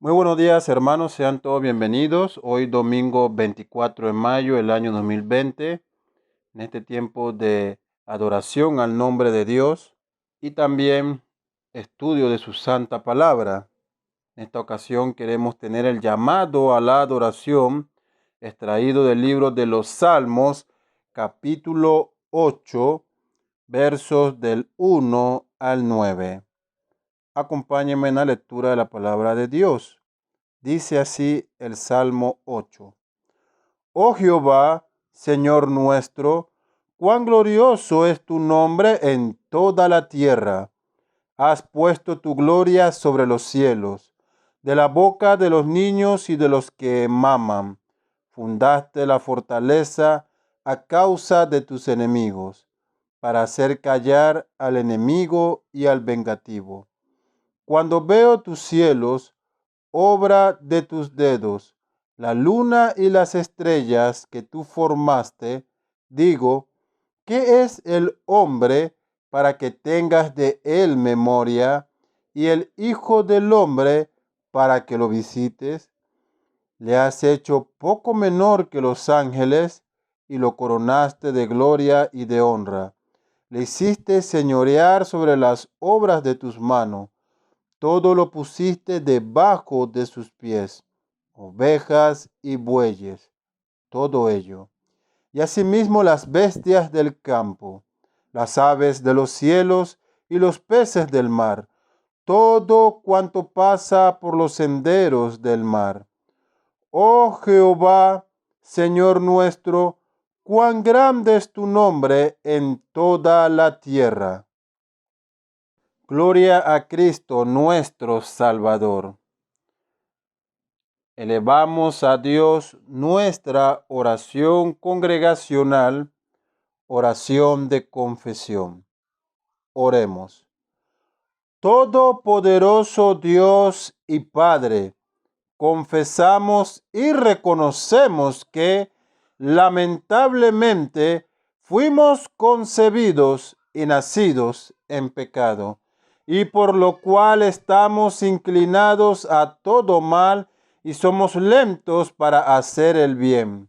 Muy buenos días, hermanos, sean todos bienvenidos. Hoy domingo 24 de mayo del año 2020, en este tiempo de adoración al nombre de Dios y también estudio de su santa palabra. En esta ocasión queremos tener el llamado a la adoración extraído del libro de los Salmos, capítulo 8, versos del 1 al 9. Acompáñenme en la lectura de la palabra de Dios. Dice así el Salmo 8. Oh Jehová, Señor nuestro, cuán glorioso es tu nombre en toda la tierra. Has puesto tu gloria sobre los cielos. De la boca de los niños y de los que maman, fundaste la fortaleza a causa de tus enemigos, para hacer callar al enemigo y al vengativo. Cuando veo tus cielos, obra de tus dedos, la luna y las estrellas que tú formaste, digo, ¿qué es el hombre para que tengas de él memoria, y el hijo del hombre para que lo visites? Le has hecho poco menor que los ángeles, y lo coronaste de gloria y de honra. Le hiciste señorear sobre las obras de tus manos. Todo lo pusiste debajo de sus pies, ovejas y bueyes, todo ello. Y asimismo las bestias del campo, las aves de los cielos y los peces del mar, todo cuanto pasa por los senderos del mar. Oh Jehová, Señor nuestro, cuán grande es tu nombre en toda la tierra. Gloria a Cristo nuestro Salvador. Elevamos a Dios nuestra oración congregacional, oración de confesión. Oremos. Todopoderoso Dios y Padre, confesamos y reconocemos que, lamentablemente, fuimos concebidos y nacidos en pecado, y por lo cual estamos inclinados a todo mal y somos lentos para hacer el bien.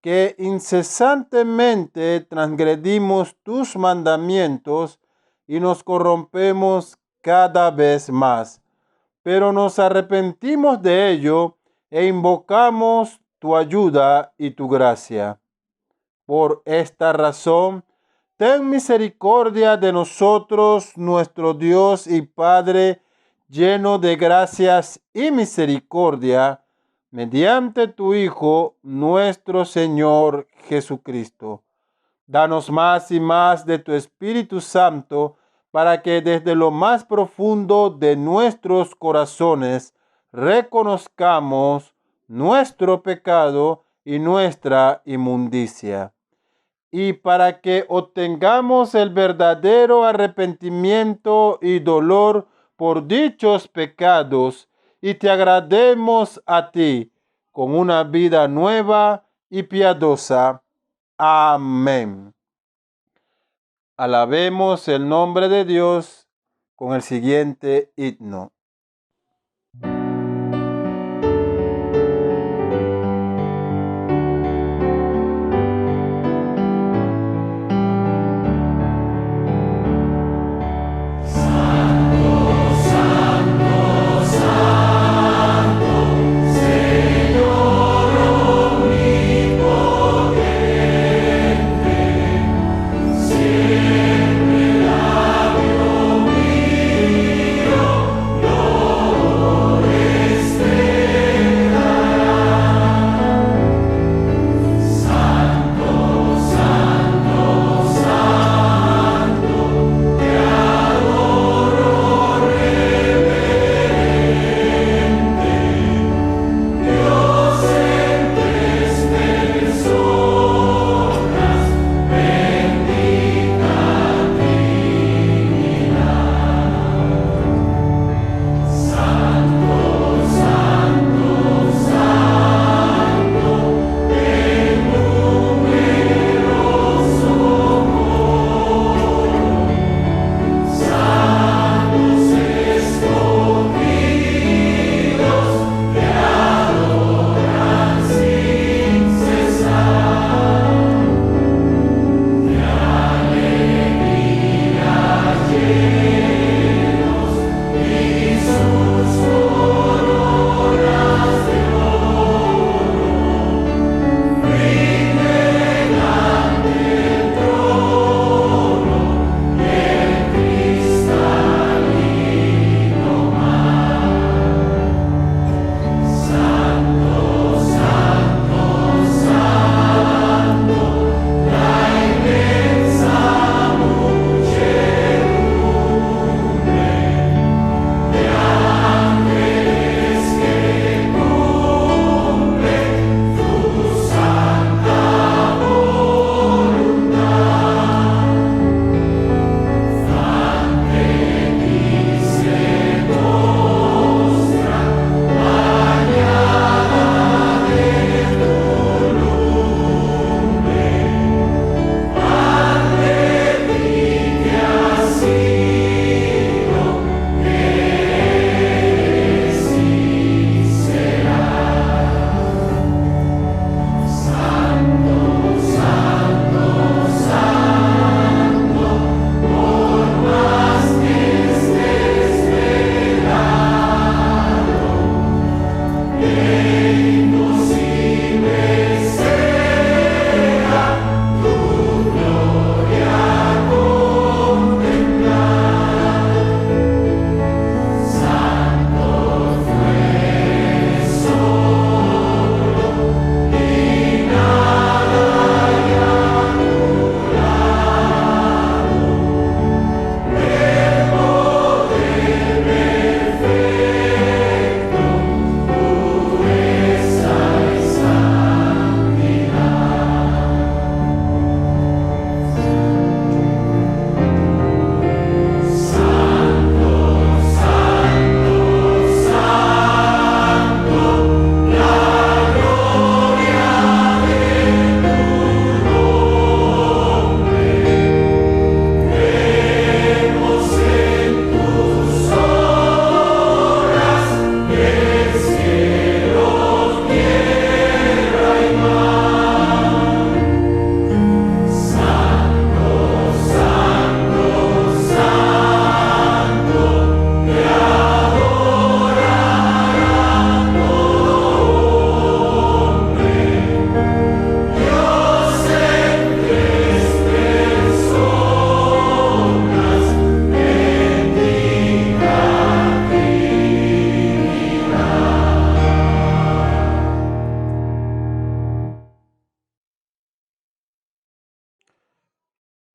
Que incesantemente transgredimos tus mandamientos y nos corrompemos cada vez más, pero nos arrepentimos de ello e invocamos tu ayuda y tu gracia. Por esta razón, ten misericordia de nosotros, nuestro Dios y Padre, lleno de gracias y misericordia, mediante tu Hijo, nuestro Señor Jesucristo. Danos más y más de tu Espíritu Santo, para que desde lo más profundo de nuestros corazones reconozcamos nuestro pecado y nuestra inmundicia, y para que obtengamos el verdadero arrepentimiento y dolor por dichos pecados, y te agrademos a ti con una vida nueva y piadosa. Amén. Alabemos el nombre de Dios con el siguiente himno.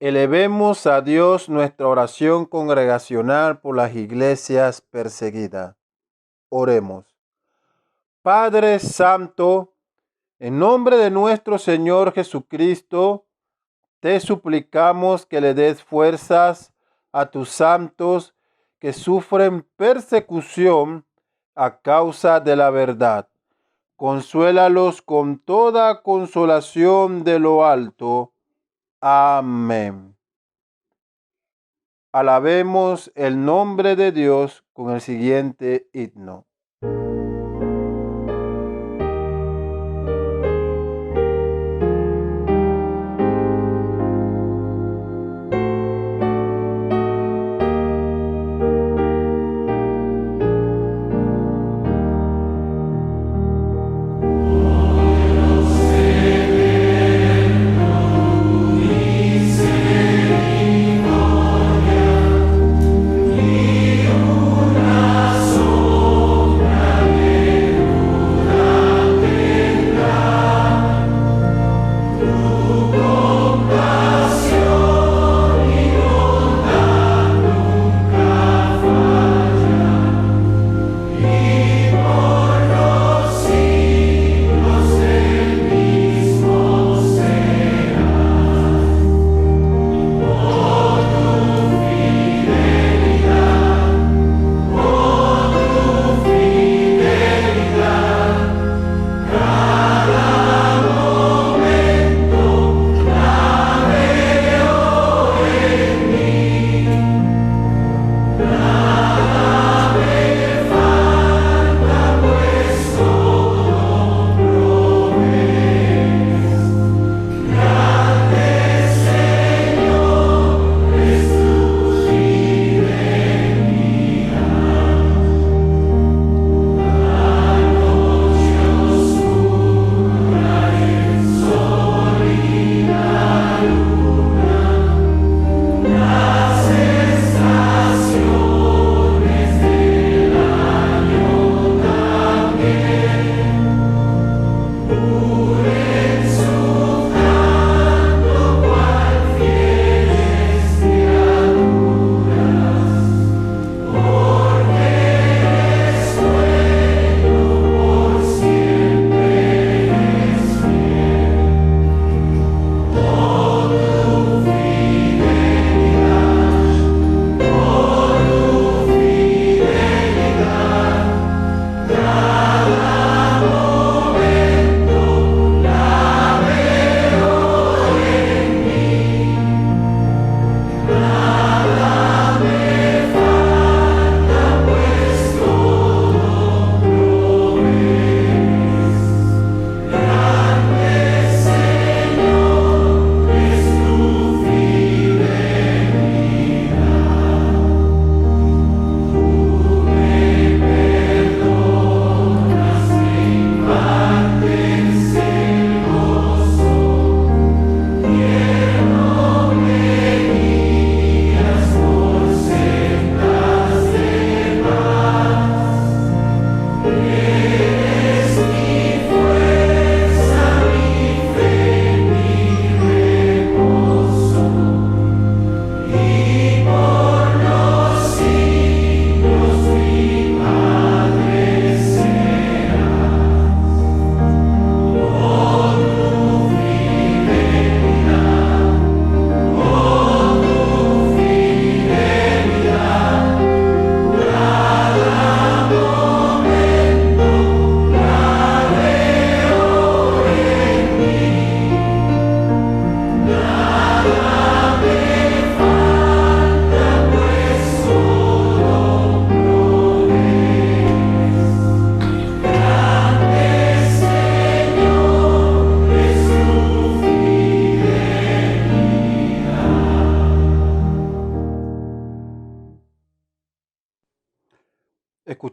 Elevemos a Dios nuestra oración congregacional por las iglesias perseguidas. Oremos. Padre Santo, en nombre de nuestro Señor Jesucristo, te suplicamos que le des fuerzas a tus santos que sufren persecución a causa de la verdad. Consuélalos con toda consolación de lo alto. Amén. Alabemos el nombre de Dios con el siguiente himno.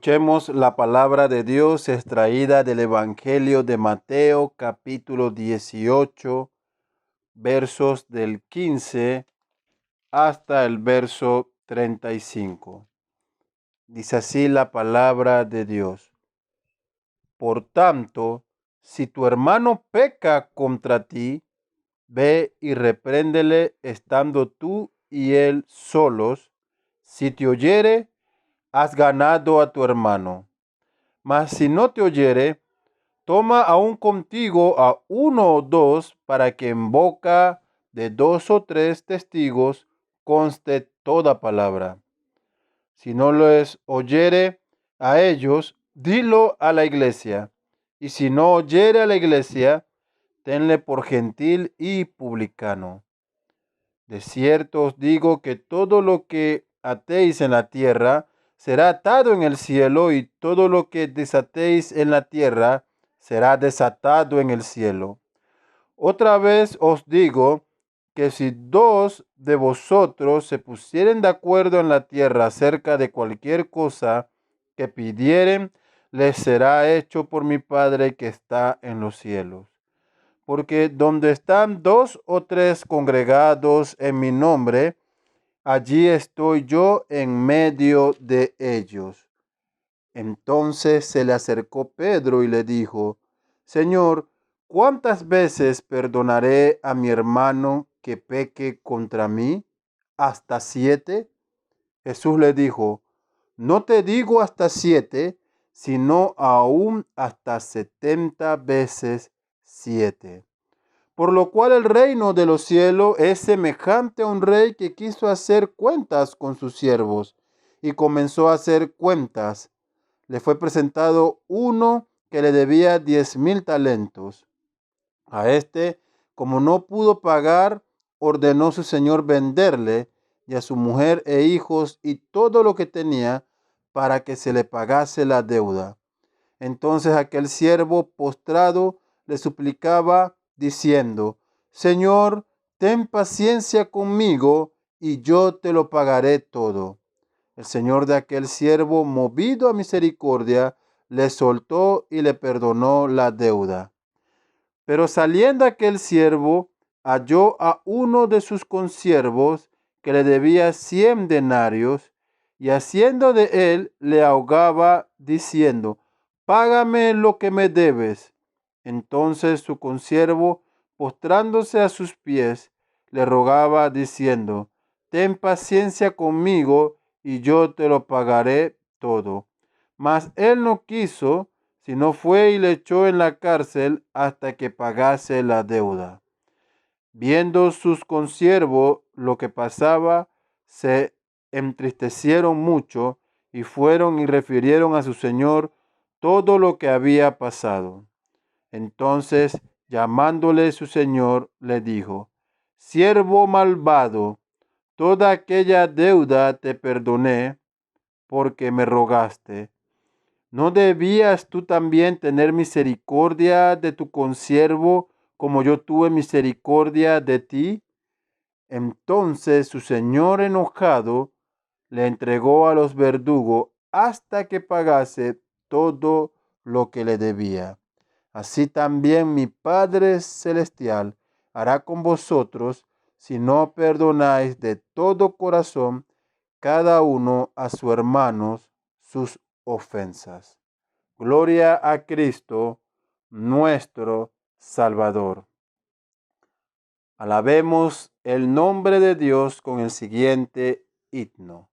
Escuchemos la palabra de Dios extraída del Evangelio de Mateo, capítulo 18, versos del 15 hasta el verso 35. Dice así la palabra de Dios. Por tanto, si tu hermano peca contra ti, ve y repréndele estando tú y él solos. Si te oyere, has ganado a tu hermano. Mas si no te oyere, toma aún contigo a uno o dos, para que en boca de dos o tres testigos conste toda palabra. Si no les oyere a ellos, dilo a la iglesia. Y si no oyere a la iglesia, tenle por gentil y publicano. De cierto os digo que todo lo que atéis en la tierra será atado en el cielo, y todo lo que desatéis en la tierra será desatado en el cielo. Otra vez os digo que si dos de vosotros se pusieren de acuerdo en la tierra acerca de cualquier cosa que pidieren, les será hecho por mi Padre que está en los cielos. Porque donde están dos o tres congregados en mi nombre, allí estoy yo en medio de ellos. Entonces se le acercó Pedro y le dijo: Señor, ¿cuántas veces perdonaré a mi hermano que peque contra mí? ¿Hasta 7? Jesús le dijo: No te digo hasta 7, sino aún hasta 70 veces 7. Por lo cual el reino de los cielos es semejante a un rey que quiso hacer cuentas con sus siervos, y comenzó a hacer cuentas. Le fue presentado uno que le debía 10,000 talentos. A este, como no pudo pagar, ordenó su señor venderle, y a su mujer e hijos y todo lo que tenía, para que se le pagase la deuda. Entonces aquel siervo postrado le suplicaba, diciendo: Señor, ten paciencia conmigo, y yo te lo pagaré todo. El señor de aquel siervo, movido a misericordia, le soltó y le perdonó la deuda. Pero saliendo aquel siervo, halló a uno de sus consiervos que le debía 100 denarios, y haciendo de él, le ahogaba, diciendo: Págame lo que me debes. Entonces su consiervo, postrándose a sus pies, le rogaba, diciendo: Ten paciencia conmigo, y yo te lo pagaré todo. Mas él no quiso, sino fue y le echó en la cárcel hasta que pagase la deuda. Viendo sus consiervos lo que pasaba, se entristecieron mucho, y fueron y refirieron a su señor todo lo que había pasado. Entonces, llamándole su señor, le dijo: Siervo malvado, toda aquella deuda te perdoné, porque me rogaste. ¿No debías tú también tener misericordia de tu consiervo, como yo tuve misericordia de ti? Entonces su señor, enojado, le entregó a los verdugos hasta que pagase todo lo que le debía. Así también mi Padre Celestial hará con vosotros, si no perdonáis de todo corazón cada uno a su hermano sus ofensas. Gloria a Cristo, nuestro Salvador. Alabemos el nombre de Dios con el siguiente himno.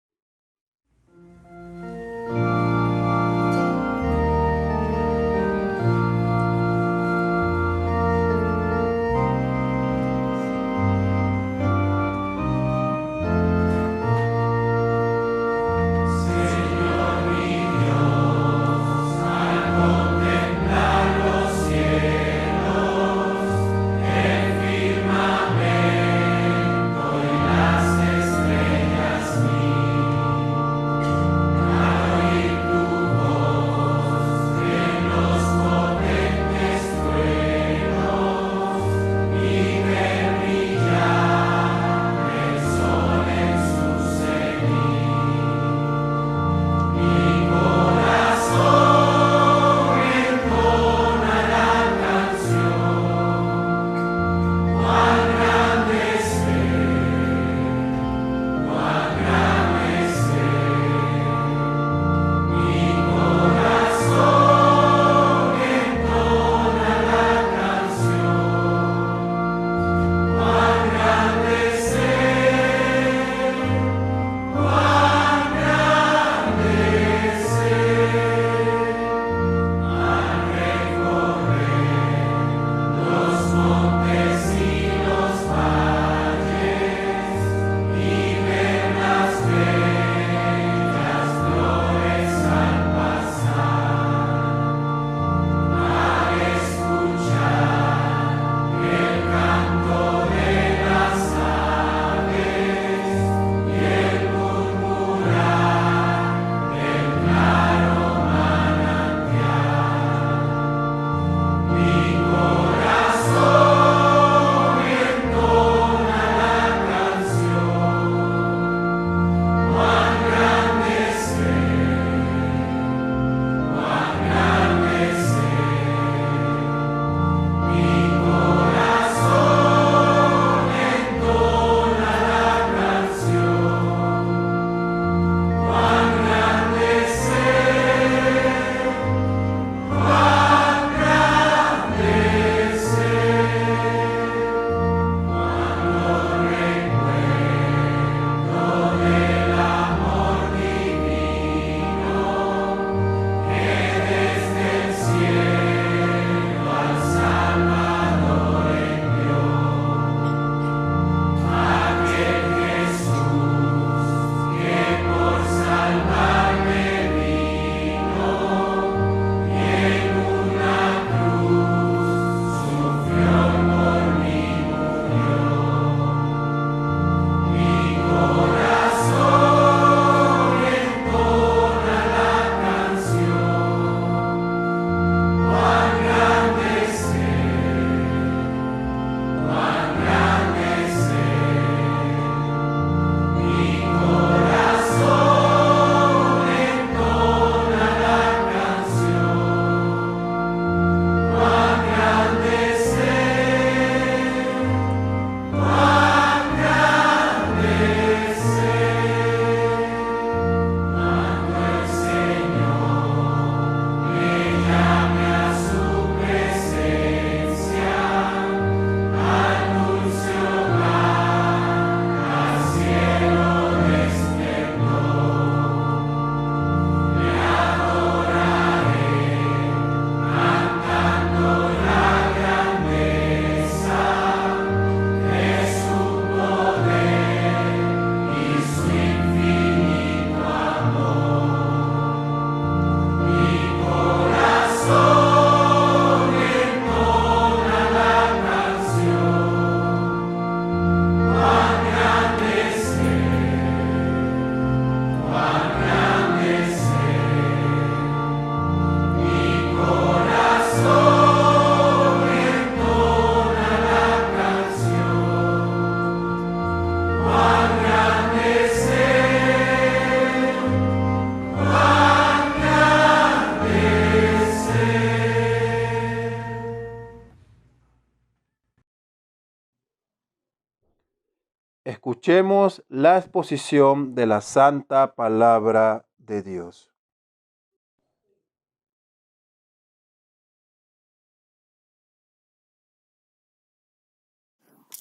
Escuchemos la exposición de la Santa Palabra de Dios.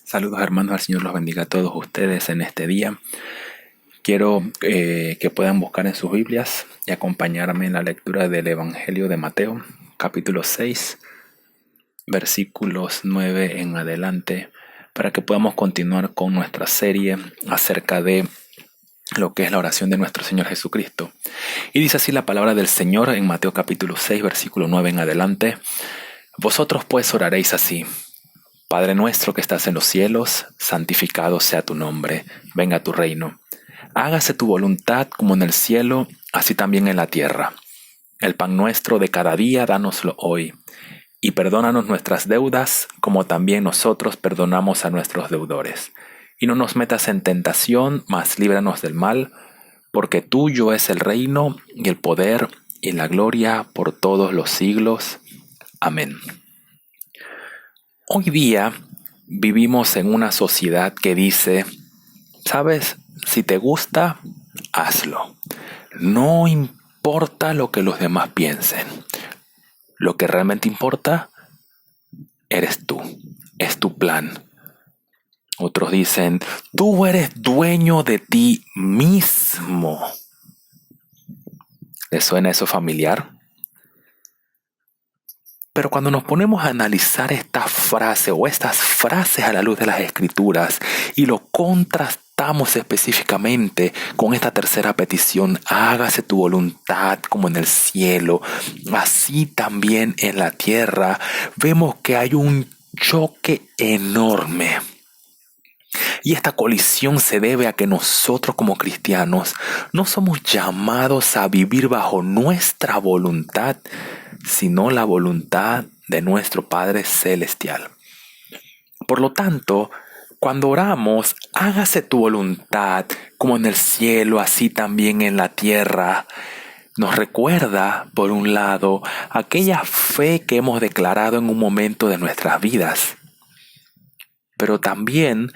Saludos hermanos, al Señor los bendiga a todos ustedes en este día. Quiero que puedan buscar en sus Biblias y acompañarme en la lectura del Evangelio de Mateo, capítulo 6, versículos 9 en adelante, para que podamos continuar con nuestra serie acerca de lo que es la oración de nuestro Señor Jesucristo. Y dice así la palabra del Señor en Mateo capítulo 6, versículo 9 en adelante. Vosotros pues oraréis así: Padre nuestro que estás en los cielos, santificado sea tu nombre, venga tu reino. Hágase tu voluntad como en el cielo, así también en la tierra. El pan nuestro de cada día, dánoslo hoy. Y perdónanos nuestras deudas, como también nosotros perdonamos a nuestros deudores. Y no nos metas en tentación, mas líbranos del mal, porque tuyo es el reino, y el poder, y la gloria por todos los siglos. Amén. Hoy día vivimos en una sociedad que dice, ¿sabes? Si te gusta, hazlo. No importa lo que los demás piensen. Lo que realmente importa eres tú. Es tu plan. Otros dicen, tú eres dueño de ti mismo. ¿Les suena eso familiar? Pero cuando nos ponemos a analizar esta frase o estas frases a la luz de las Escrituras y lo contrastamos específicamente con esta tercera petición, hágase tu voluntad como en el cielo, así también en la tierra, vemos que hay un choque enorme. Y esta colisión se debe a que nosotros como cristianos no somos llamados a vivir bajo nuestra voluntad, sino la voluntad de nuestro Padre Celestial. Por lo tanto, cuando oramos, hágase tu voluntad como en el cielo, así también en la tierra, nos recuerda, por un lado, aquella fe que hemos declarado en un momento de nuestras vidas. Pero también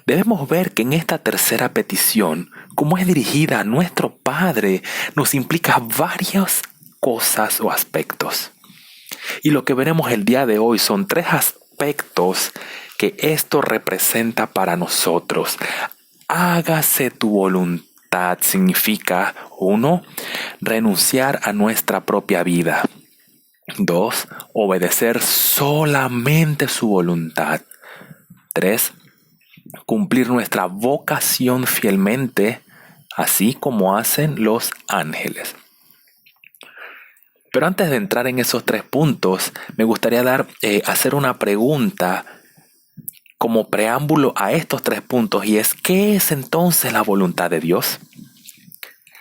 debemos ver que en esta tercera petición, como es dirigida a nuestro Padre, nos implica varias cosas o aspectos. Y lo que veremos el día de hoy son 3 aspectos que esto representa para nosotros. Hágase tu voluntad significa, 1, renunciar a nuestra propia vida. 2, obedecer solamente su voluntad. 3, cumplir nuestra vocación fielmente, así como hacen los ángeles. Pero antes de entrar en esos 3 puntos, me gustaría hacer una pregunta como preámbulo a estos 3 puntos, y es, ¿qué es entonces la voluntad de Dios?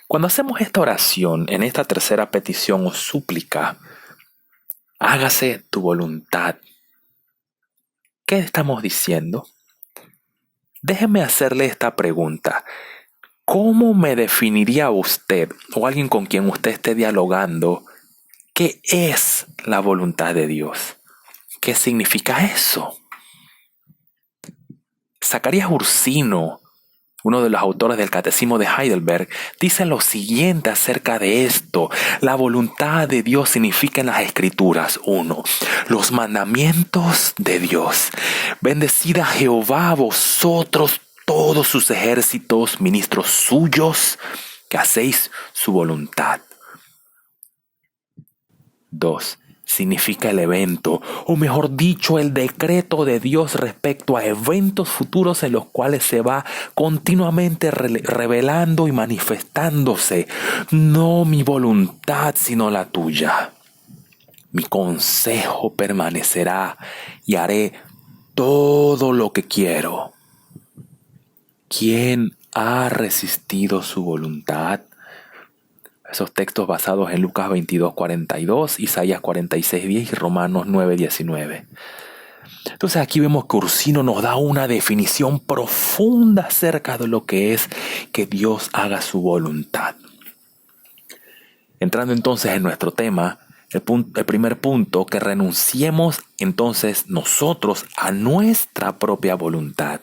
Cuando hacemos esta oración, en esta tercera petición o súplica, hágase tu voluntad, ¿qué estamos diciendo? Déjeme hacerle esta pregunta. ¿Cómo me definiría usted o alguien con quien usted esté dialogando qué es la voluntad de Dios? ¿Qué significa eso? Zacarías Ursino, uno de los autores del Catecismo de Heidelberg, dice lo siguiente acerca de esto. La voluntad de Dios significa en las Escrituras, 1, los mandamientos de Dios. Bendecid a Jehová vosotros todos sus ejércitos, ministros suyos, que hacéis su voluntad. 2. Significa el evento, o mejor dicho, el decreto de Dios respecto a eventos futuros en los cuales se va continuamente revelando y manifestándose. No mi voluntad, sino la tuya. Mi consejo permanecerá y haré todo lo que quiero. ¿Quién ha resistido su voluntad? Esos textos basados en Lucas 22:42, Isaías 46:10 y Romanos 9:19. Entonces aquí vemos que Ursino nos da una definición profunda acerca de lo que es que Dios haga su voluntad. Entrando entonces en nuestro tema, el primer punto, que renunciemos entonces nosotros a nuestra propia voluntad.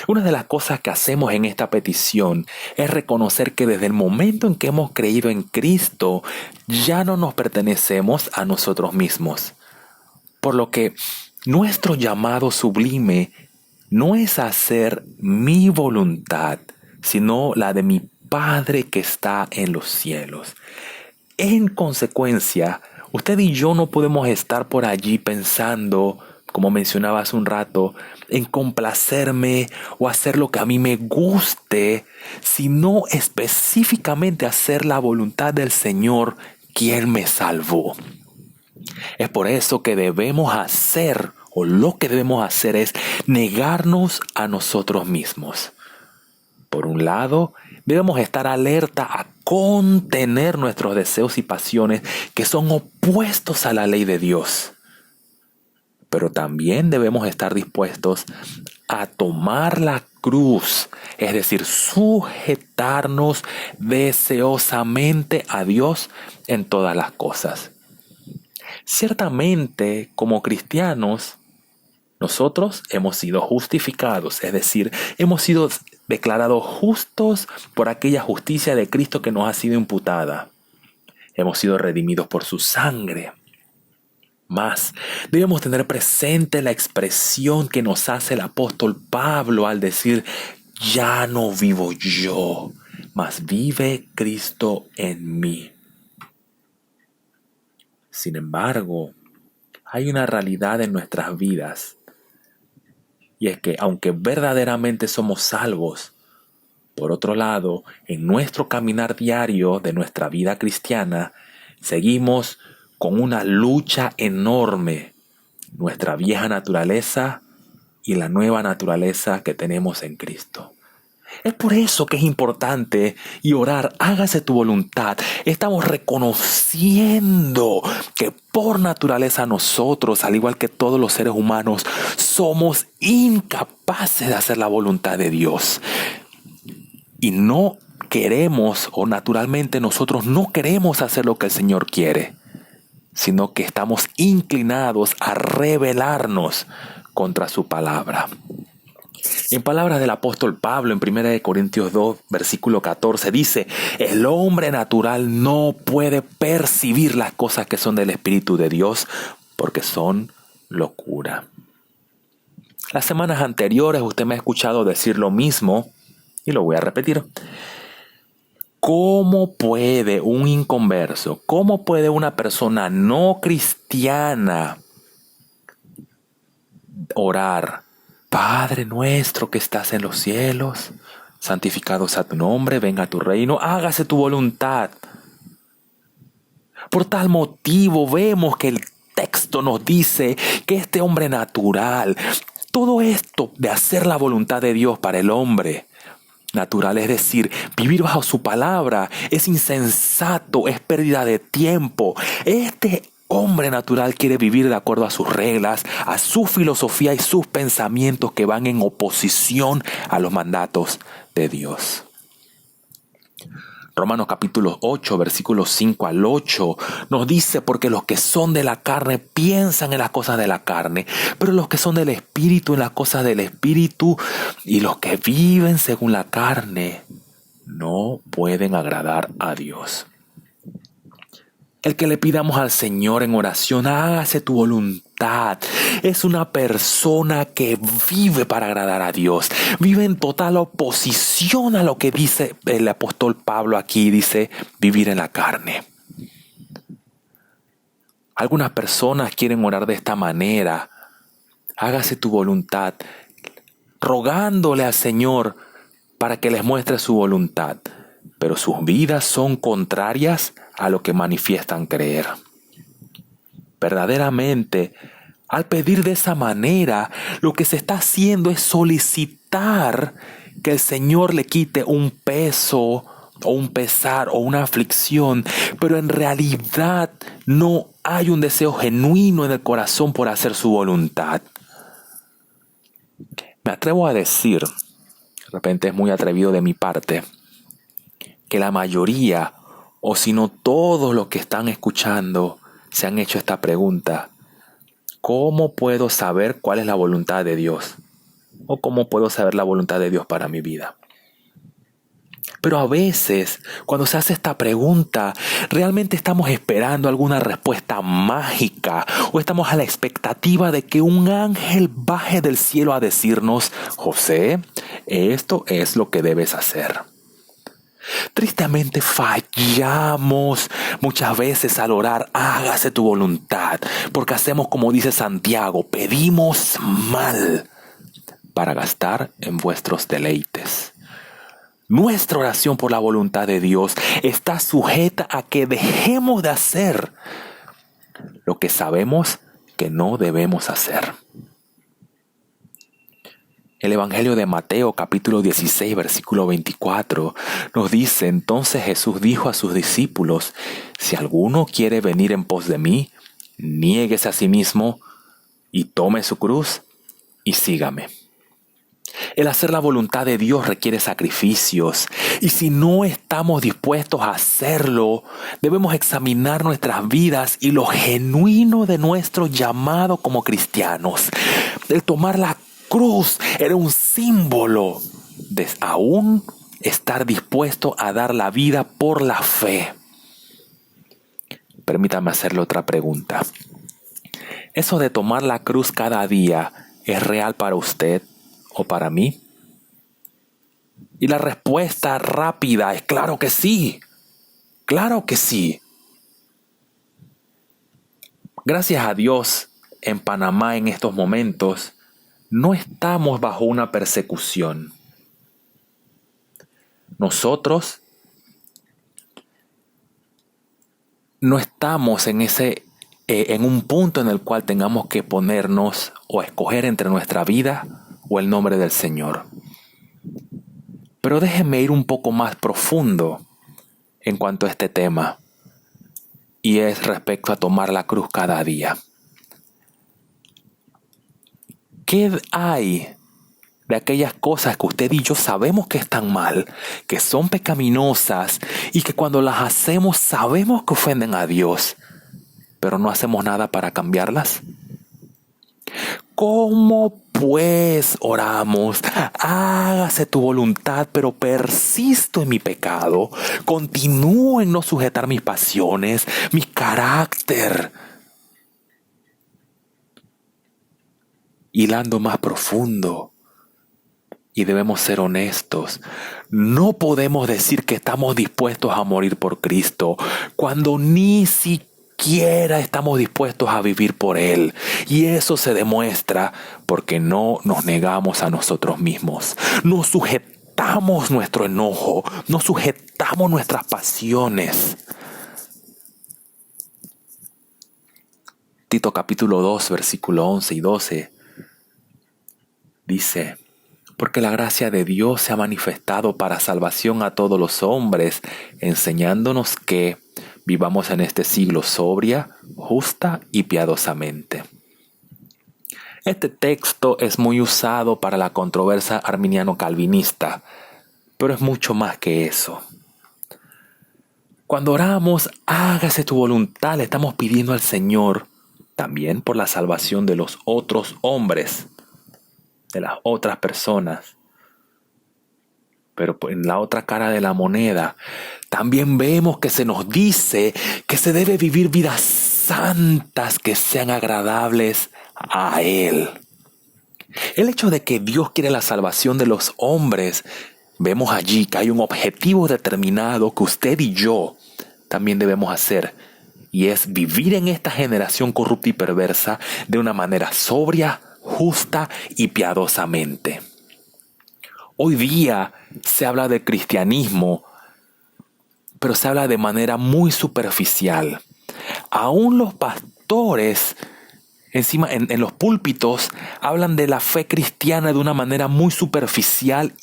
Una de las cosas que hacemos en esta petición es reconocer que desde el momento en que hemos creído en Cristo, ya no nos pertenecemos a nosotros mismos. Por lo que nuestro llamado sublime no es hacer mi voluntad, sino la de mi Padre que está en los cielos. En consecuencia, usted y yo no podemos estar por allí pensando, como mencionaba hace un rato, en complacerme o hacer lo que a mí me guste, sino específicamente hacer la voluntad del Señor, quien me salvó. Es por eso que debemos hacer, o lo que debemos hacer es negarnos a nosotros mismos. Por un lado, debemos estar alerta a contener nuestros deseos y pasiones que son opuestos a la ley de Dios. Pero también debemos estar dispuestos a tomar la cruz, es decir, sujetarnos deseosamente a Dios en todas las cosas. Ciertamente, como cristianos, nosotros hemos sido justificados, es decir, hemos sido declarados justos por aquella justicia de Cristo que nos ha sido imputada. Hemos sido redimidos por su sangre. Más, debemos tener presente la expresión que nos hace el apóstol Pablo al decir, ya no vivo yo, mas vive Cristo en mí. Sin embargo, hay una realidad en nuestras vidas, y es que aunque verdaderamente somos salvos, por otro lado, en nuestro caminar diario de nuestra vida cristiana, seguimos con una lucha enorme, nuestra vieja naturaleza y la nueva naturaleza que tenemos en Cristo. Es por eso que es importante y orar, hágase tu voluntad. Estamos reconociendo que por naturaleza nosotros, al igual que todos los seres humanos, somos incapaces de hacer la voluntad de Dios. Y no queremos, o naturalmente nosotros no queremos hacer lo que el Señor quiere, sino que estamos inclinados a rebelarnos contra su palabra. En palabras del apóstol Pablo en 1 Corintios 2, versículo 14, dice, el hombre natural no puede percibir las cosas que son del Espíritu de Dios porque son locura. Las semanas anteriores usted me ha escuchado decir lo mismo y lo voy a repetir. ¿Cómo puede un inconverso, cómo puede una persona no cristiana orar? Padre nuestro que estás en los cielos, santificado sea tu nombre, venga tu reino, hágase tu voluntad. Por tal motivo vemos que el texto nos dice que este hombre natural, todo esto de hacer la voluntad de Dios para el hombre natural, es decir, vivir bajo su palabra, es insensato, es pérdida de tiempo. Este hombre natural quiere vivir de acuerdo a sus reglas, a su filosofía y sus pensamientos que van en oposición a los mandatos de Dios. Romanos capítulo 8, versículos 5 al 8, nos dice, porque los que son de la carne piensan en las cosas de la carne, pero los que son del Espíritu en las cosas del Espíritu, y los que viven según la carne no pueden agradar a Dios. El que le pidamos al Señor en oración, hágase tu voluntad, es una persona que vive para agradar a Dios. Vive en total oposición a lo que dice el apóstol Pablo aquí, dice vivir en la carne. Algunas personas quieren orar de esta manera, hágase tu voluntad, rogándole al Señor para que les muestre su voluntad, pero sus vidas son contrarias a lo que manifiestan creer. Verdaderamente, al pedir de esa manera, lo que se está haciendo es solicitar que el Señor le quite un peso o un pesar o una aflicción, pero en realidad no hay un deseo genuino en el corazón por hacer su voluntad. Me atrevo a decir, de repente es muy atrevido de mi parte, que la mayoría, o si no todos los que están escuchando, se han hecho esta pregunta: ¿cómo puedo saber cuál es la voluntad de Dios? ¿O cómo puedo saber la voluntad de Dios para mi vida? Pero a veces, cuando se hace esta pregunta, realmente estamos esperando alguna respuesta mágica o estamos a la expectativa de que un ángel baje del cielo a decirnos: José, esto es lo que debes hacer. Tristemente fallamos muchas veces al orar: hágase tu voluntad, porque hacemos como dice Santiago: pedimos mal para gastar en vuestros deleites. Nuestra oración por la voluntad de Dios está sujeta a que dejemos de hacer lo que sabemos que no debemos hacer. El Evangelio de Mateo, capítulo 16, versículo 24, nos dice: entonces Jesús dijo a sus discípulos: si alguno quiere venir en pos de mí, niéguese a sí mismo y tome su cruz y sígame. El hacer la voluntad de Dios requiere sacrificios, y si no estamos dispuestos a hacerlo, debemos examinar nuestras vidas y lo genuino de nuestro llamado como cristianos. El tomar la cruz era un símbolo de aún estar dispuesto a dar la vida por la fe. Permítame hacerle otra pregunta. ¿Eso de tomar la cruz cada día es real para usted o para mí? Y la respuesta rápida es claro que sí. Claro que sí. Gracias a Dios, en Panamá en estos momentos no estamos bajo una persecución. Nosotros no estamos en un punto en el cual tengamos que ponernos o escoger entre nuestra vida o el nombre del Señor. Pero déjenme ir un poco más profundo en cuanto a este tema, y es respecto a tomar la cruz cada día. ¿Qué hay de aquellas cosas que usted y yo sabemos que están mal, que son pecaminosas y que cuando las hacemos sabemos que ofenden a Dios, pero no hacemos nada para cambiarlas? ¿Cómo pues oramos? Hágase tu voluntad, pero persisto en mi pecado. Continúo en no sujetar mis pasiones, mi carácter. Hilando más profundo. Y debemos ser honestos. No podemos decir que estamos dispuestos a morir por Cristo cuando ni siquiera estamos dispuestos a vivir por Él. Y eso se demuestra porque no nos negamos a nosotros mismos. No sujetamos nuestro enojo. No sujetamos nuestras pasiones. Tito capítulo 2, versículo 11 y 12 dice: porque la gracia de Dios se ha manifestado para salvación a todos los hombres, enseñándonos que vivamos en este siglo sobria, justa y piadosamente. Este texto es muy usado para la controversia arminiano-calvinista, pero es mucho más que eso. Cuando oramos, hágase tu voluntad, le estamos pidiendo al Señor también por la salvación de los otros hombres, de las otras personas. Pero en la otra cara de la moneda también vemos que se nos dice que se debe vivir vidas santas que sean agradables a Él. El hecho de que Dios quiere la salvación de los hombres, vemos allí que hay un objetivo determinado que usted y yo también debemos hacer, y es vivir en esta generación corrupta y perversa de una manera sobria, justa y piadosamente. Hoy día se habla de cristianismo, pero se habla de manera muy superficial. Aún los pastores, en los púlpitos, hablan de la fe cristiana de una manera muy superficial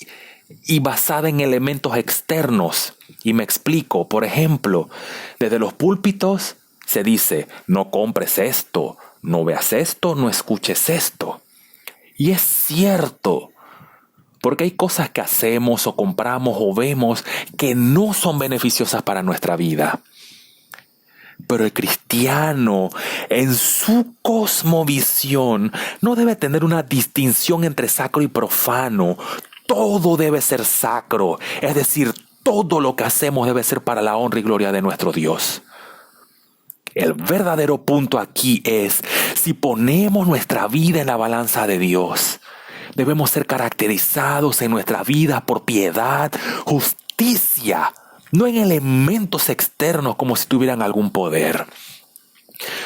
y basada en elementos externos. Y me explico. Por ejemplo, desde los púlpitos se dice: no compres esto, no veas esto, no escuches esto. Y es cierto, porque hay cosas que hacemos o compramos o vemos que no son beneficiosas para nuestra vida. Pero el cristiano, en su cosmovisión, no debe tener una distinción entre sacro y profano. Todo debe ser sacro, es decir, todo lo que hacemos debe ser para la honra y gloria de nuestro Dios. El verdadero punto aquí es, si ponemos nuestra vida en la balanza de Dios, debemos ser caracterizados en nuestra vida por piedad, justicia, no en elementos externos como si tuvieran algún poder.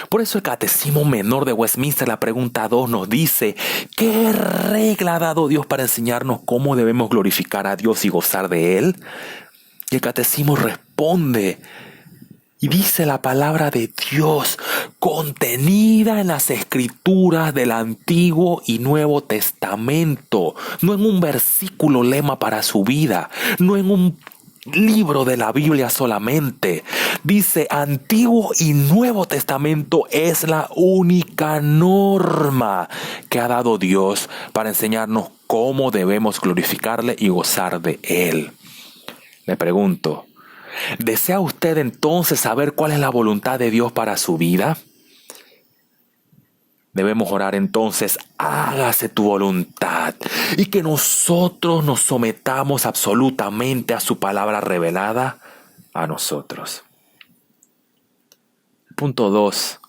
Por eso el Catecismo Menor de Westminster, la pregunta 2, nos dice: ¿qué regla ha dado Dios para enseñarnos cómo debemos glorificar a Dios y gozar de Él? Y el Catecismo responde y dice la palabra de Dios contenida en las Escrituras del Antiguo y Nuevo Testamento, no en un versículo lema para su vida, no en un libro de la Biblia solamente. Dice, Antiguo y Nuevo Testamento es la única norma que ha dado Dios para enseñarnos cómo debemos glorificarle y gozar de Él. Le pregunto, ¿desea usted entonces saber cuál es la voluntad de Dios para su vida? Debemos orar entonces, hágase tu voluntad, y que nosotros nos sometamos absolutamente a su palabra revelada a nosotros. Punto 2.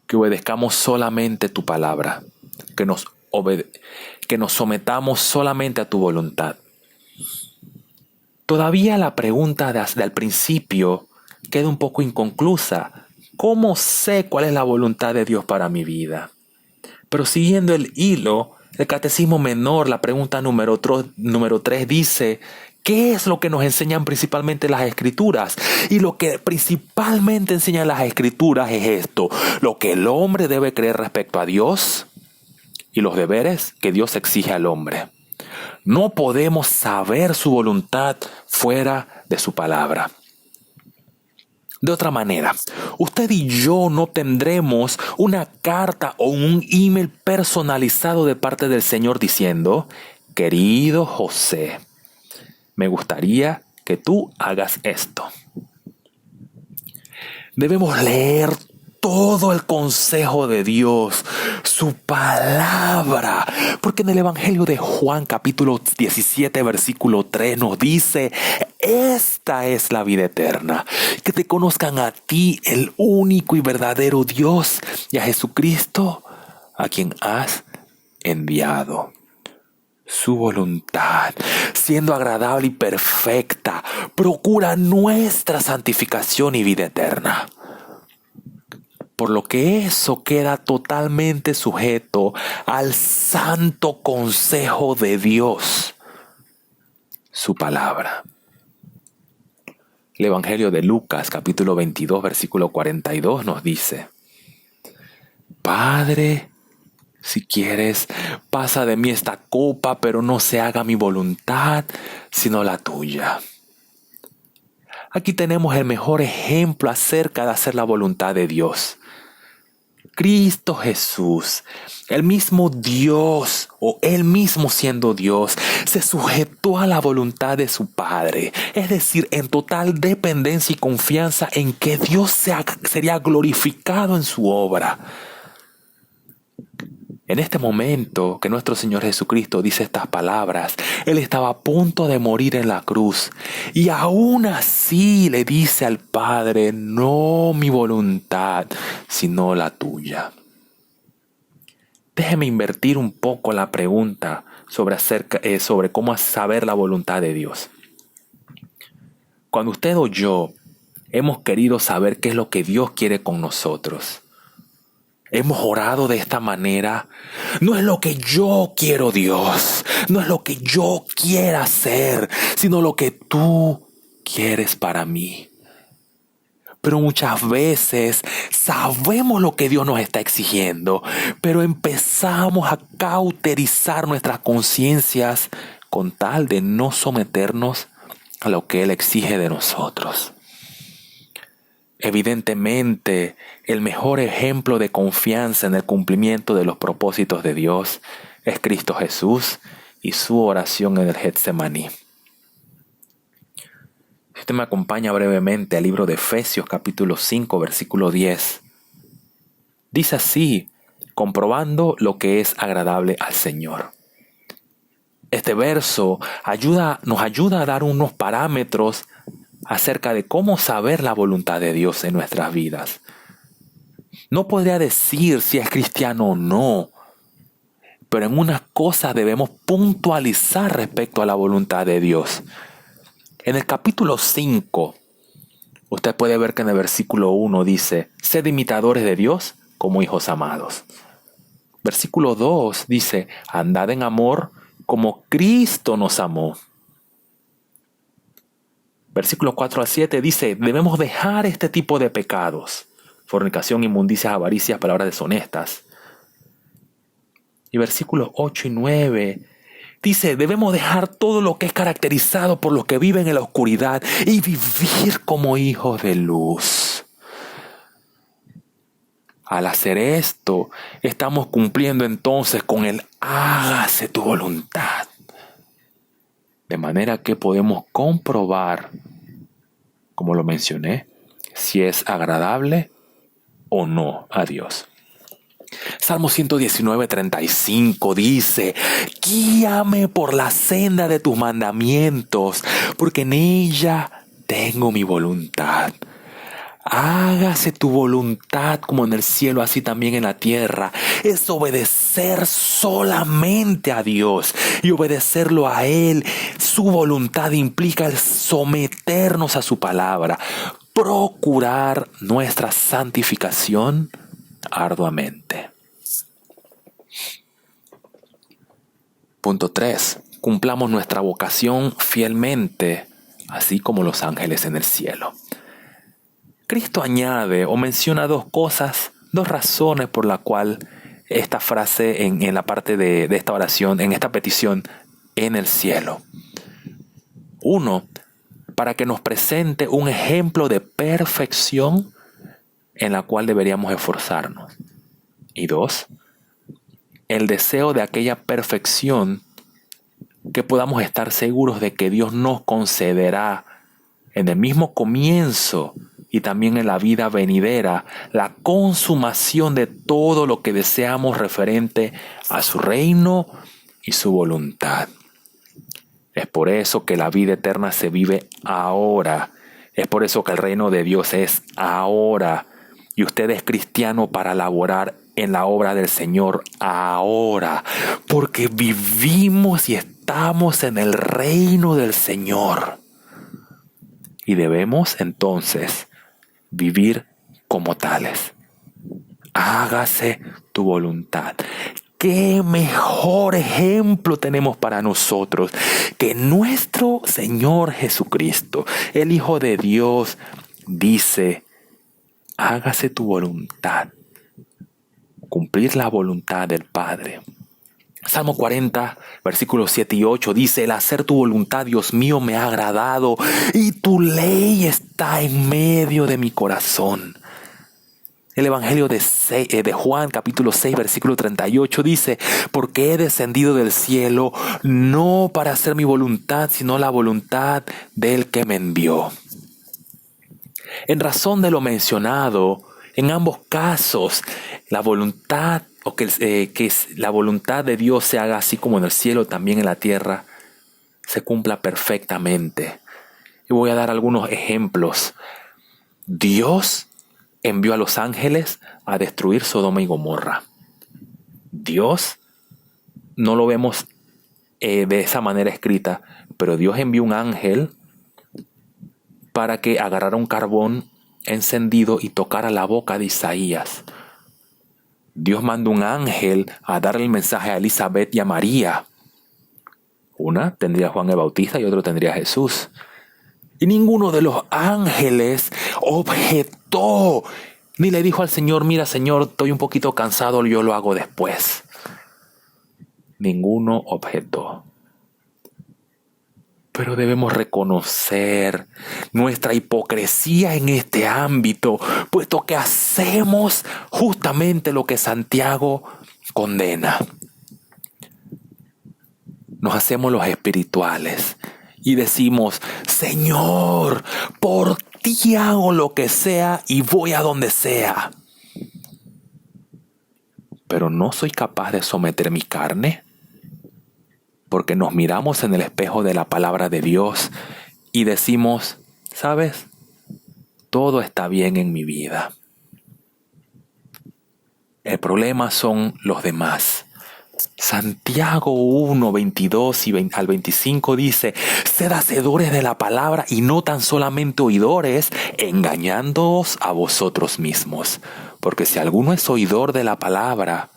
Que obedezcamos solamente tu palabra, que nos sometamos solamente a tu voluntad. Todavía la pregunta del principio queda un poco inconclusa. ¿Cómo sé cuál es la voluntad de Dios para mi vida? Pero siguiendo el hilo, el Catecismo Menor, la pregunta número 3 dice, ¿qué es lo que nos enseñan principalmente las Escrituras? Y lo que principalmente enseñan las Escrituras es esto: lo que el hombre debe creer respecto a Dios y los deberes que Dios exige al hombre. No podemos saber su voluntad fuera de su palabra. De otra manera, usted y yo no tendremos una carta o un email personalizado de parte del Señor diciendo: querido José, me gustaría que tú hagas esto. Debemos leer todo el consejo de Dios, su palabra, porque en el Evangelio de Juan capítulo 17 versículo 3 nos dice: esta es la vida eterna, que te conozcan a ti, el único y verdadero Dios, y a Jesucristo, a quien has enviado. Su voluntad, siendo agradable y perfecta, procura nuestra santificación y vida eterna. Por lo que eso queda totalmente sujeto al santo consejo de Dios, su palabra. El Evangelio de Lucas, capítulo 22, versículo 42, nos dice: Padre, si quieres, pasa de mí esta copa, pero no se haga mi voluntad, sino la tuya. Aquí tenemos el mejor ejemplo acerca de hacer la voluntad de Dios. Cristo Jesús, el mismo Dios, o Él mismo siendo Dios, se sujetó a la voluntad de su Padre, es decir, en total dependencia y confianza en que Dios sería glorificado en su obra. En este momento que nuestro Señor Jesucristo dice estas palabras, Él estaba a punto de morir en la cruz, y aún así le dice al Padre: no mi voluntad, sino la tuya. Déjeme invertir un poco la pregunta sobre cómo saber la voluntad de Dios. Cuando usted o yo hemos querido saber qué es lo que Dios quiere con nosotros, hemos orado de esta manera: no es lo que yo quiero, Dios, no es lo que yo quiera hacer, sino lo que tú quieres para mí. Pero muchas veces sabemos lo que Dios nos está exigiendo, pero empezamos a cauterizar nuestras conciencias con tal de no someternos a lo que Él exige de nosotros. Evidentemente, el mejor ejemplo de confianza en el cumplimiento de los propósitos de Dios es Cristo Jesús y su oración en el Getsemaní. Si usted me acompaña brevemente al libro de Efesios capítulo 5 versículo 10. Dice así, comprobando lo que es agradable al Señor. Este verso nos ayuda a dar unos parámetros acerca de cómo saber la voluntad de Dios en nuestras vidas. No podría decir si es cristiano o no, pero en unas cosas debemos puntualizar respecto a la voluntad de Dios. En el capítulo 5, usted puede ver que en el versículo 1 dice, sed imitadores de Dios como hijos amados. Versículo 2 dice, andad en amor como Cristo nos amó. Versículo 4 al 7 dice, debemos dejar este tipo de pecados. Fornicación, inmundicias, avaricias, palabras deshonestas. Y versículos 8 y 9 dice, debemos dejar todo lo que es caracterizado por los que viven en la oscuridad y vivir como hijos de luz. Al hacer esto, estamos cumpliendo entonces con el hágase tu voluntad. De manera que podemos comprobar, como lo mencioné, si es agradable o no a Dios. Salmo 119:35 dice, guíame por la senda de tus mandamientos, porque en ella tengo mi voluntad. Hágase tu voluntad como en el cielo, así también en la tierra. Es obedecer solamente a Dios y obedecerlo a Él. Su voluntad implica el someternos a su palabra, procurar nuestra santificación arduamente. Punto 3. Cumplamos nuestra vocación fielmente, así como los ángeles en el cielo. Cristo añade o menciona dos razones por la cual esta frase en la parte de esta oración, en esta petición, en el cielo. 1, para que nos presente un ejemplo de perfección en la cual deberíamos esforzarnos. Y 2, el deseo de aquella perfección que podamos estar seguros de que Dios nos concederá en el mismo comienzo y también en la vida venidera la consumación de todo lo que deseamos referente a su reino y su voluntad. Es por eso que la vida eterna se vive ahora. Es por eso que el reino de Dios es ahora. Y usted es cristiano para laborar en la obra del Señor ahora. Porque vivimos y estamos en el reino del Señor. Y debemos entonces vivir como tales. Hágase tu voluntad. ¿Qué mejor ejemplo tenemos para nosotros que nuestro Señor Jesucristo, el Hijo de Dios, dice, hágase tu voluntad, cumplir la voluntad del Padre? Salmo 40, versículos 7 y 8 dice, el hacer tu voluntad, Dios mío, me ha agradado y tu ley está en medio de mi corazón. El Evangelio de Juan, capítulo 6, versículo 38 dice, porque he descendido del cielo no para hacer mi voluntad, sino la voluntad del que me envió. En razón de lo mencionado, en ambos casos, la voluntad o que la voluntad de Dios se haga así como en el cielo, también en la tierra, se cumpla perfectamente. Y voy a dar algunos ejemplos. Dios envió a los ángeles a destruir Sodoma y Gomorra. Dios no lo vemos de esa manera escrita, pero Dios envió un ángel para que agarrara un carbón encendido y tocara la boca de Isaías. Dios mandó un ángel a darle el mensaje a Elizabeth y a María. Una tendría a Juan el Bautista y otro tendría a Jesús. Y ninguno de los ángeles objetó, ni le dijo al Señor, mira Señor, estoy un poquito cansado, yo lo hago después. Ninguno objetó. Pero debemos reconocer nuestra hipocresía en este ámbito, puesto que hacemos justamente lo que Santiago condena. Nos hacemos los espirituales y decimos, Señor, por ti hago lo que sea y voy a donde sea. Pero no soy capaz de someter mi carne, porque nos miramos en el espejo de la palabra de Dios y decimos, ¿sabes? Todo está bien en mi vida. El problema son los demás. Santiago 1, 22 al 25 dice, sed hacedores de la palabra y no tan solamente oidores, engañándoos a vosotros mismos. Porque si alguno es oidor de la palabra,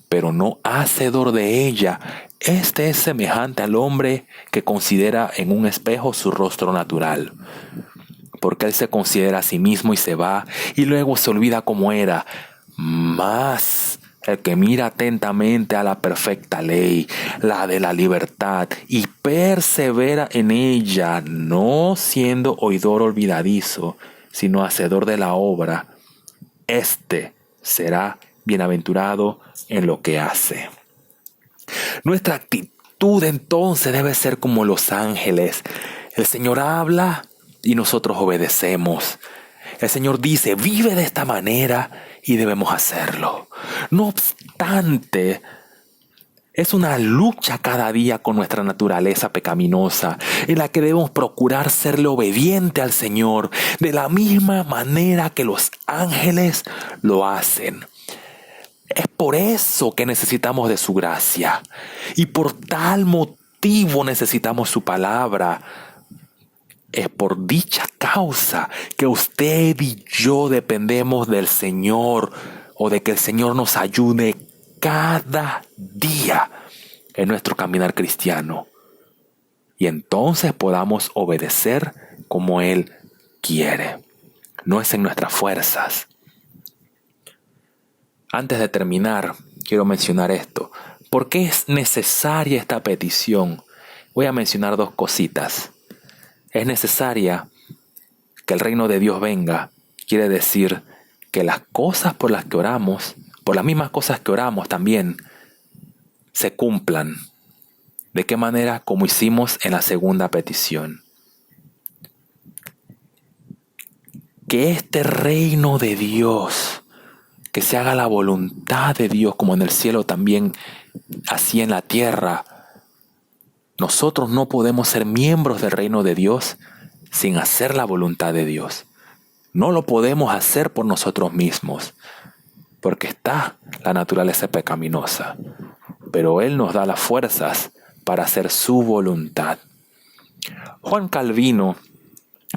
pero no hacedor de ella, este es semejante al hombre que considera en un espejo su rostro natural. Porque él se considera a sí mismo y se va, y luego se olvida cómo era. Mas el que mira atentamente a la perfecta ley, la de la libertad, y persevera en ella, no siendo oidor olvidadizo, sino hacedor de la obra, éste será bienaventurado en lo que hace. Nuestra actitud entonces debe ser como los ángeles. El Señor habla y nosotros obedecemos. El Señor dice, vive de esta manera y debemos hacerlo. No obstante, es una lucha cada día con nuestra naturaleza pecaminosa, en la que debemos procurar serle obediente al Señor de la misma manera que los ángeles lo hacen. Es por eso que necesitamos de su gracia y por tal motivo necesitamos su palabra. Es por dicha causa que usted y yo dependemos del Señor o de que el Señor nos ayude cada día en nuestro caminar cristiano. Y entonces podamos obedecer como Él quiere. No es en nuestras fuerzas. Antes de terminar, quiero mencionar esto. ¿Por qué es necesaria esta petición? Voy a mencionar dos cositas. Es necesaria que el reino de Dios venga. Quiere decir que las cosas por las que oramos, por las mismas cosas que oramos también, se cumplan. ¿De qué manera? Como hicimos en la segunda petición. Que este reino de Dios, que se haga la voluntad de Dios como en el cielo también, así en la tierra. Nosotros no podemos ser miembros del reino de Dios sin hacer la voluntad de Dios. No lo podemos hacer por nosotros mismos, porque está la naturaleza pecaminosa. Pero Él nos da las fuerzas para hacer su voluntad. Juan Calvino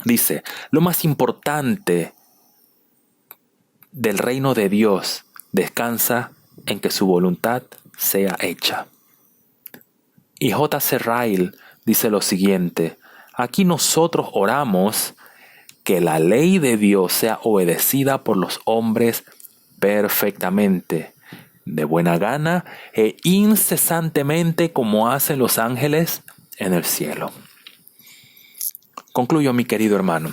dice, lo más importante del reino de Dios descansa en que su voluntad sea hecha. Y J.C. Ryle dice lo siguiente, aquí nosotros oramos que la ley de Dios sea obedecida por los hombres perfectamente, de buena gana e incesantemente como hacen los ángeles en el cielo. Concluyo, mi querido hermano.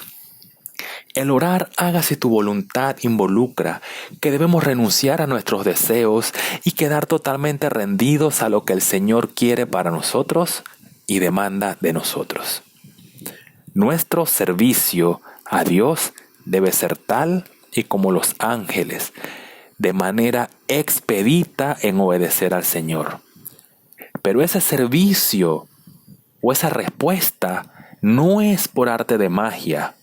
El orar hágase tu voluntad involucra que debemos renunciar a nuestros deseos y quedar totalmente rendidos a lo que el Señor quiere para nosotros y demanda de nosotros. Nuestro servicio a Dios debe ser tal y como los ángeles, de manera expedita en obedecer al Señor. Pero ese servicio o esa respuesta no es por arte de magia.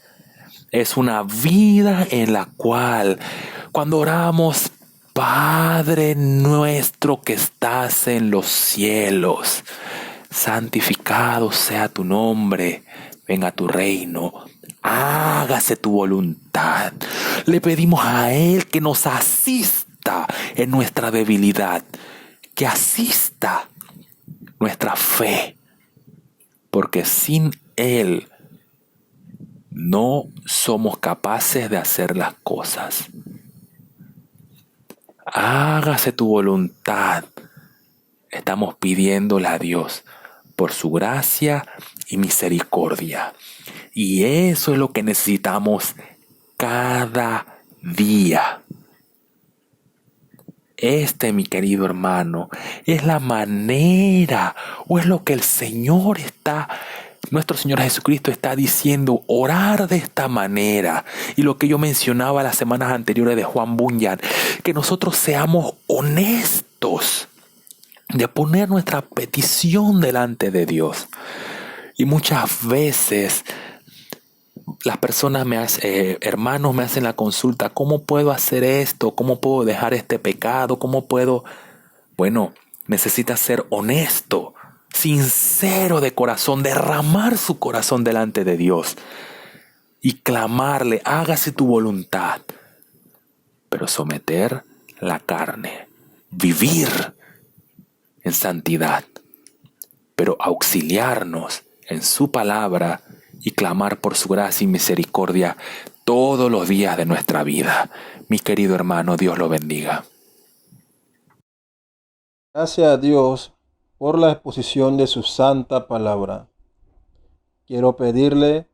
Es una vida en la cual, cuando oramos, Padre nuestro que estás en los cielos, santificado sea tu nombre, venga tu reino, hágase tu voluntad. Le pedimos a Él que nos asista en nuestra debilidad, que asista nuestra fe, porque sin Él no somos capaces de hacer las cosas. Hágase tu voluntad. Estamos pidiéndole a Dios por su gracia y misericordia. Y eso es lo que necesitamos cada día. Mi querido hermano, es la manera o es lo que el Señor está Nuestro Señor Jesucristo está diciendo orar de esta manera. Y lo que yo mencionaba las semanas anteriores de Juan Bunyan, que nosotros seamos honestos de poner nuestra petición delante de Dios. Y muchas veces las personas hermanos me hacen la consulta, ¿cómo puedo hacer esto? ¿Cómo puedo dejar este pecado? ¿Cómo puedo? Bueno, necesita ser honesto, sincero de corazón, derramar su corazón delante de Dios y clamarle, hágase tu voluntad, pero someter la carne, vivir en santidad, pero auxiliarnos en su palabra y clamar por su gracia y misericordia todos los días de nuestra vida. Mi querido hermano, Dios lo bendiga. Gracias a Dios por la exposición de su santa palabra. Quiero pedirle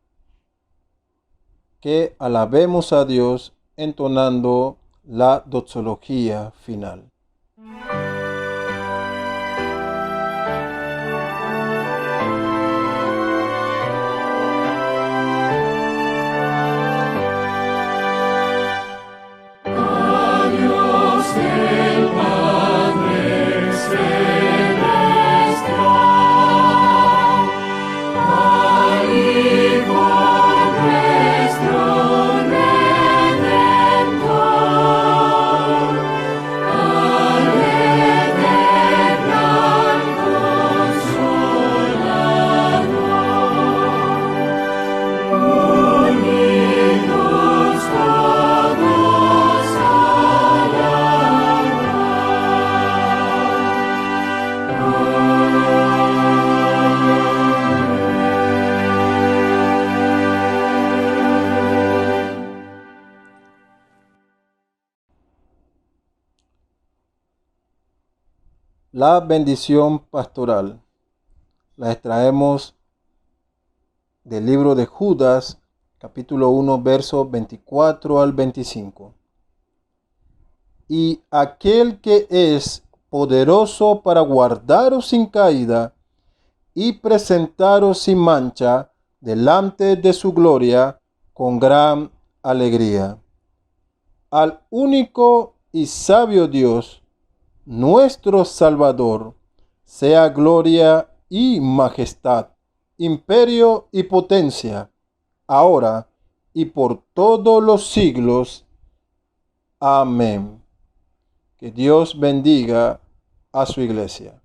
que alabemos a Dios entonando la doxología final. La bendición pastoral la extraemos del libro de Judas, capítulo 1, versos 24 al 25. Y aquel que es poderoso para guardaros sin caída y presentaros sin mancha delante de su gloria con gran alegría. Al único y sabio Dios, nuestro Salvador, sea gloria y majestad, imperio y potencia, ahora y por todos los siglos. Amén. Que Dios bendiga a su iglesia.